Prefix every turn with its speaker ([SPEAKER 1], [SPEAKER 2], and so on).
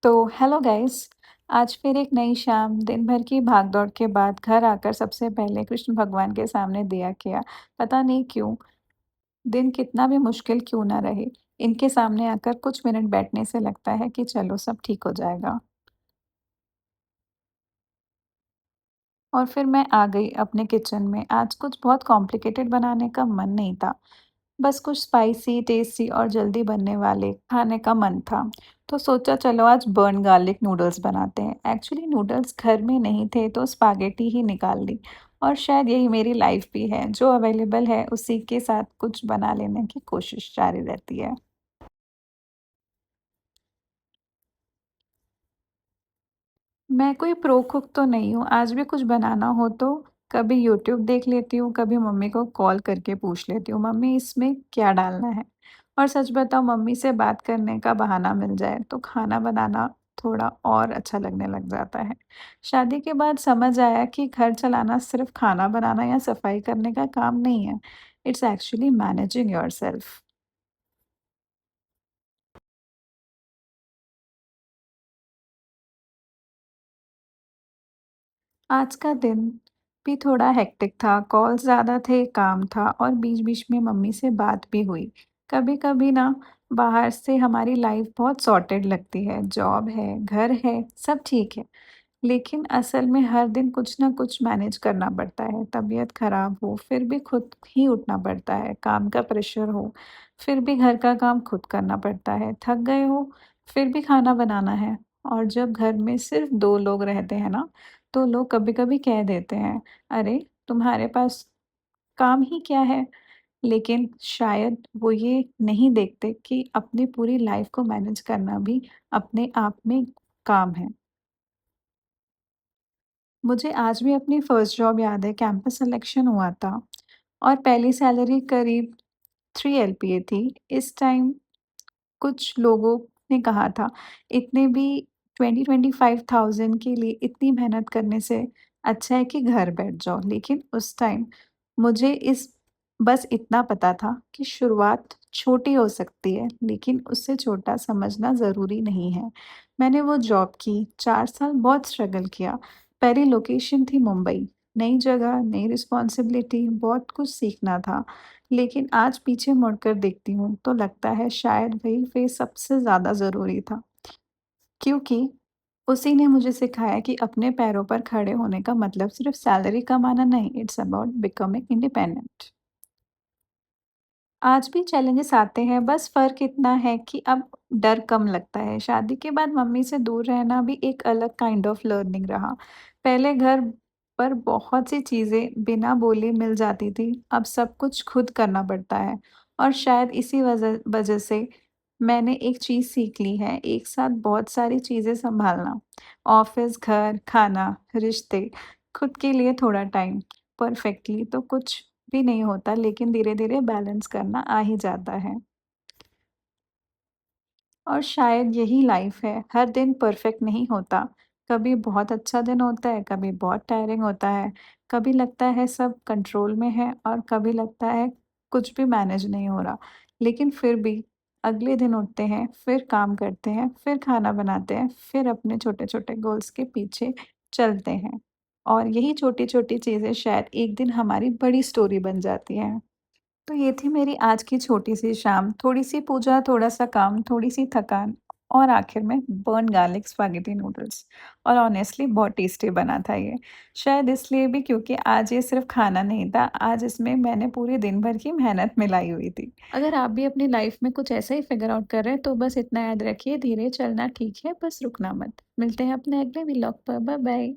[SPEAKER 1] तो hello guys. आज फिर एक नई शाम दिन भर की भागदौड़ के बाद घर आकर सबसे पहले कृष्ण भगवान के सामने दिया किया। पता नहीं क्यों, दिन कितना भी मुश्किल क्यों ना रहे, इनके सामने आकर कुछ मिनट बैठने से लगता है कि चलो सब ठीक हो जाएगा। और फिर मैं आ गई अपने किचन में। आज कुछ बहुत कॉम्प्लिकेटेड बनाने का मन नहीं था। बस कुछ स्पाइसी, टेस्टी और जल्दी बनने वाले खाने का मन था। तो सोचा चलो आज बर्न गार्लिक नूडल्स बनाते हैं। एक्चुअली नूडल्स घर में नहीं थे तो स्पागेटी ही निकाल ली। और शायद यही मेरी लाइफ भी है, जो अवेलेबल है उसी के साथ कुछ बना लेने की कोशिश जारी रहती है। मैं कोई प्रो कुक तो नहीं हूँ, आज भी कुछ बनाना हो तो कभी यूट्यूब देख लेती हूँ, कभी मम्मी को कॉल करके पूछ लेती हूँ, मम्मी इसमें क्या डालना है? और सच बताऊँ, मम्मी से बात करने का बहाना मिल जाए तो खाना बनाना थोड़ा और अच्छा लगने लग जाता है। शादी के बाद समझ आया कि घर चलाना सिर्फ खाना बनाना या सफाई करने का काम नहीं है। It's actually managing yourself. आज का दिन भी थोड़ा हेक्टिक था, कॉल्स ज़्यादा थे, काम था और बीच-बीच में मम्मी से बात भी हुई। कभी-कभी ना बाहर से हमारी लाइफ बहुत सॉर्टेड लगती है, जॉब है, घर है, सब ठीक है। लेकिन असल में हर दिन कुछ ना कुछ मैनेज करना पड़ता है। तबीयत खराब हो, फिर भी खुद ही उठना पड़ता है। काम का प्रेशर हो, फिर भी घर का काम खुद करना पड़ता है। थक गए हो, फिर भी खाना बनाना है। और जब घर में सिर्फ 2 लोग रहते हैं ना, तो लोग कभी-कभी कह देते हैं, "अरे! तुम्हारे पास काम ही क्या है?" लेकिन शायद वो ये नहीं देखते कि अपनी पूरी लाइफ को मैनेज करना भी अपने आप में काम है। मुझे आज भी अपनी फर्स्ट जॉब याद है, कैंपस सिलेक्शन हुआ था और पहली सैलरी करीब 3 एलपीए थी। इस टाइम कुछ लोगों ने कहा था, इतने भी 20-25,000 के लिए इतनी मेहनत करने से अच्छा है कि घर बैठ जाओ। लेकिन उस टाइम मुझे इस बस इतना पता था कि शुरुआत छोटी हो सकती है, लेकिन उससे छोटा समझना ज़रूरी नहीं है। मैंने वो जॉब की, 4 साल बहुत स्ट्रगल किया। पहली लोकेशन थी मुंबई, नई जगह, नई रिस्पॉन्सिबिलिटी, बहुत कुछ सीखना था। लेकिन आज पीछे मुड़कर देखती हूँ तो लगता है शायद वही फेज़ सबसे ज़्यादा ज़रूरी था, क्योंकि उसी ने मुझे सिखाया कि अपने पैरों पर खड़े होने का मतलब सिर्फ सैलरी कमाना नहीं, इट्स अबाउट बिकमिंग इंडिपेंडेंट। आज भी चैलेंजेस आते हैं, बस फ़र्क इतना है कि अब डर कम लगता है। शादी के बाद मम्मी से दूर रहना भी एक अलग काइंड ऑफ लर्निंग रहा। पहले घर पर बहुत सी चीज़ें बिना बोले मिल जाती थी, अब सब कुछ खुद करना पड़ता है। और शायद इसी वजह वजह से मैंने एक चीज़ सीख ली है, एक साथ बहुत सारी चीज़ें सँभालना। ऑफ़िस, घर, खाना, रिश्ते, खुद के लिए थोड़ा टाइम। परफेक्टली तो कुछ भी नहीं होता, लेकिन धीरे-धीरे बैलेंस करना आ ही जाता है। और शायद यही लाइफ है, हर दिन परफेक्ट नहीं होता। कभी बहुत अच्छा दिन होता है, कभी बहुत टायरिंग होता है, कभी लगता है सब कंट्रोल में है और कभी लगता है कुछ भी मैनेज नहीं हो रहा। लेकिन फिर भी अगले दिन उठते हैं, फिर काम करते हैं, फिर खाना बनाते हैं, फिर अपने छोटे-छोटे गोल्स के पीछे चलते हैं। और यही छोटी-छोटी चीज़ें शायद एक दिन हमारी बड़ी स्टोरी बन जाती हैं। तो ये थी मेरी आज की छोटी-सी शाम, थोड़ी-सी पूजा, थोड़ा-सा काम, थोड़ी-सी थकान और आखिर में बर्न गार्लिक स्पैघेटी नूडल्स। और ऑनेस्टली बहुत टेस्टी बना था ये। शायद इसलिए भी क्योंकि आज ये सिर्फ़ खाना नहीं था, आज इसमें मैंने पूरे दिन भर की मेहनत मिलाई हुई थी। अगर आप भी अपनी लाइफ़ में कुछ ऐसा ही फ़िगर आउट कर रहे हैं, तो बस इतना याद रखिए, धीरे चलना ठीक है, बस रुकना मत। मिलते हैं अपने अगले व्लॉग पर, बाय बाय।